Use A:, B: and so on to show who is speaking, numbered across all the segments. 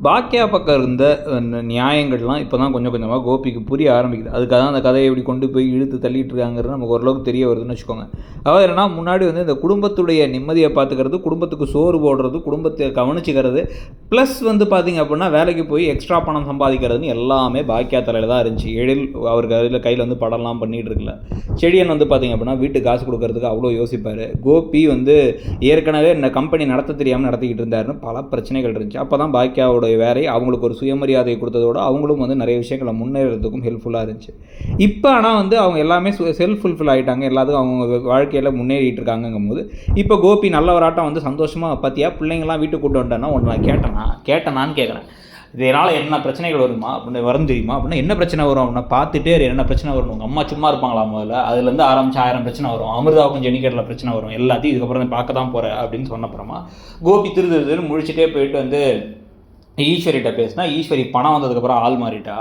A: பாக்கியா பக்கம் இருந்த நியாயங்கள்லாம் இப்போ தான் கொஞ்சம் கொஞ்சமாக கோபிக்கு புரிய ஆரம்பிக்குது. அதுக்காக தான் அந்த கதையை எப்படி கொண்டு போய் இழுத்து தள்ளிட்டு இருக்காங்கிறது நமக்கு ஓரளவுக்கு தெரிய வருதுன்னு வச்சுக்கோங்க. அதாவது என்னன்னா, முன்னாடி வந்து இந்த குடும்பத்துடைய நிம்மதியை பார்த்துக்கிறது, குடும்பத்துக்கு சோறு போடுறது, குடும்பத்தை கவனிச்சிக்கிறது, ப்ளஸ் வந்து பார்த்திங்க அப்படின்னா வேலைக்கு போய் எக்ஸ்ட்ரா பணம் சம்பாதிக்கிறதுன்னு எல்லாமே பாக்கியா தலையில் தான் இருந்துச்சு. எழில் அவருக்கு கையில் வந்து படம்லாம் பண்ணிகிட்டு இருக்குல்ல. செடியன் வந்து பார்த்திங்க அப்படின்னா வீட்டுக்கு காசு கொடுக்கறதுக்கு அவ்வளோ யோசிப்பார். கோபி வந்து ஏற்கனவே இந்த கம்பெனி நடத்த தெரியாமல் நடத்திக்கிட்டு இருந்தாருன்னு பல பிரச்சனைகள் இருந்துச்சு. அப்போ தான் பாக்கியாவோட வேலை அவங்களுக்கு ஒரு சுயமரியாதை கொடுத்ததோடு அவங்களும் வந்து நிறைய விஷயங்களை முன்னேறதுக்கும் ஹெல்ப்ஃபுல்லாக இருந்துச்சு. இப்போ ஆனால் வந்து அவங்க எல்லாமே செல்ஃப் ஃபுல்ஃபில் ஆகிட்டாங்க, எல்லாத்துக்கும் அவங்க வாழ்க்கையில் முன்னேறிட்டு இருக்காங்கங்கும் போது இப்போ கோபி நல்லவராட்டம் வந்து சந்தோஷமாக பார்த்தியா பிள்ளைங்களாம் வீட்டுக்கு கூட்டு வந்துட்டேன்னா ஒன்று நான் கேட்டேனான்னு கேட்குறேன். இதனால் என்ன பிரச்சனைகள் வருமா அப்படின்னு வரும் தெரியுமா அப்படின்னா என்ன பிரச்சனை வரும் அப்படின்னா பார்த்துட்டே என்ன பிரச்சனை வரும். உங்கள் அம்மா சும்மா இருப்பாங்களா முதல்ல, அதுலேருந்து ஆரம்பிச்சு 1000 பிரச்சனை வரும். அமிர்தாவுக்கும் ஜெனிகேட்டில் பிரச்சனை வரும். எல்லாத்தையும் இதுக்கப்புறம் பார்க்க தான் போகிறேன் அப்படின்னு சொன்னப்புறமா கோபி திருதுன்னு முழிச்சிட்டே போயிட்டு வந்து ஈஸ்வரிட்ட பேசினா, ஈஸ்வரி பணம் வந்ததுக்கப்புறம் ஆள் மாறிட்டா,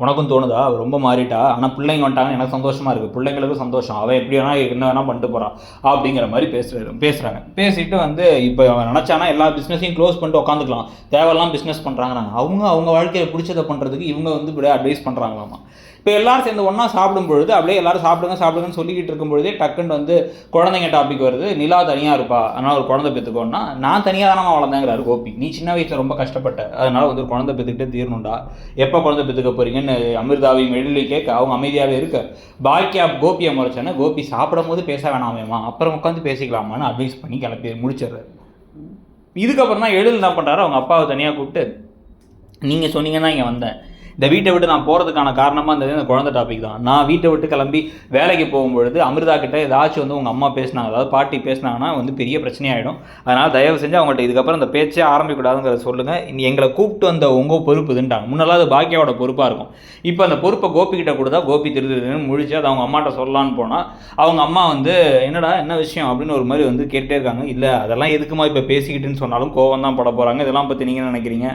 A: உனக்கும் தோணுதா ரொம்ப மாறிட்டா, ஆனால் பிள்ளைங்க வந்துட்டாங்கன்னு எனக்கு சந்தோஷமாக இருக்குது, பிள்ளைங்களுக்கும் சந்தோஷம், அவன் எப்படி வேணால் என்ன வேணால் பண்ணிட்டு போகிறான் அப்படிங்கிற மாதிரி பேசுகிறாங்க. பேசிட்டு வந்து இப்போ அவன் நினச்சானா எல்லா பிஸ்னஸையும் க்ளோஸ் பண்ணிட்டு உட்காந்துக்கலாம், தேவையெல்லாம் பிஸ்னஸ் பண்ணுறாங்கிறாங்க. அவங்க வாழ்க்கையை பிடிச்சதை பண்ணுறதுக்கு இவங்க வந்து இப்படியே அட்வைஸ் பண்ணுறாங்களாமா. இப்போ எல்லோரும் சேர்ந்து ஒன்றா சாப்பிடும் பொழுது அப்படியே எல்லோரும் சாப்பிடுங்கன்னு சொல்லிக்கிட்டு இருக்கும் பொழுதே டக்குன்னு வந்து குழந்தைங்க டாபிக் வருது. நிலா தனியாக இருப்பா, அதனால் ஒரு குழந்தை பெற்றுக்கோன்னா, நான் தனியாக தானே வளர்ந்தேங்கிறாரு கோபி. நீ சின்ன வயசில் ரொம்ப கஷ்டப்பட்ட, அதனால் வந்து ஒரு குழந்தை பெற்றுக்கிட்டே தீரணும்டா, எப்போ குழந்தை பெற்றுக்க போகிறீங்கன்னு அமிர்தாவையும் எழிலையும் கேட்க அவங்க அமைதியாகவே இருக்க. பாக்கியா கோபியை முறைச்சோன்னா கோபி சாப்பிடும் போது பேச வேணாமேம்மா, அப்புறம் உட்காந்து பேசிக்கலாமான்னு அட்வைஸ் பண்ணி கிளப்பி முடிச்சிடுறாரு. இதுக்கப்புறம் தான் எழில் என்ன பண்ணுறாரு, அவங்க அப்பாவை தனியாக கூப்பிட்டு, நீங்கள் சொன்னீங்கன்னா இங்கே வந்தேன், இந்த வீட்டை விட்டு நான் போகிறதுக்கான காரணமாக இருந்தது இந்த குழந்தை டாபிக் தான். நான் வீட்டை விட்டு கிளம்பி வேலைக்கு போகும்பொழுது அமிர்தா கிட்ட ஏதாச்சும் வந்து உங்கள் அம்மா பேசினாங்க, அதாவது பாட்டி பேசினாங்கன்னா வந்து பெரிய பிரச்சனையாகிடும், அதனால் தயவு செஞ்சு அவங்கள்ட்ட இதுக்கப்புறம் இந்த பேச்சே ஆரம்பிக்கூடாதுங்கிறத சொல்லுங்கள், எங்களை கூப்பிட்டு வந்த உங்கள் பொறுப்பு இதுன்ட்டாங்க. முன்னெல்லாம் அது பாக்கியாவோட பொறுப்பாக இருக்கும். இப்போ அந்த பொறுப்பை கோபிக்கிட்ட கொடுத்தா கோபி திருதுன்னு முழிச்சு அதை அவங்க அம்மாட்ட சொல்லலான்னு போனால் அவங்க அம்மா வந்து என்னடா என்ன விஷயம் அப்படின்னு ஒரு மாதிரி வந்து கேட்டே இருக்காங்க. இல்லை அதெல்லாம் எதுக்குமா இப்போ பேசிக்கிட்டுன்னு சொன்னாலும் கோவம் தான் பட போகிறாங்க, இதெல்லாம் பற்றி நீங்கள் நினைக்கிறீங்க?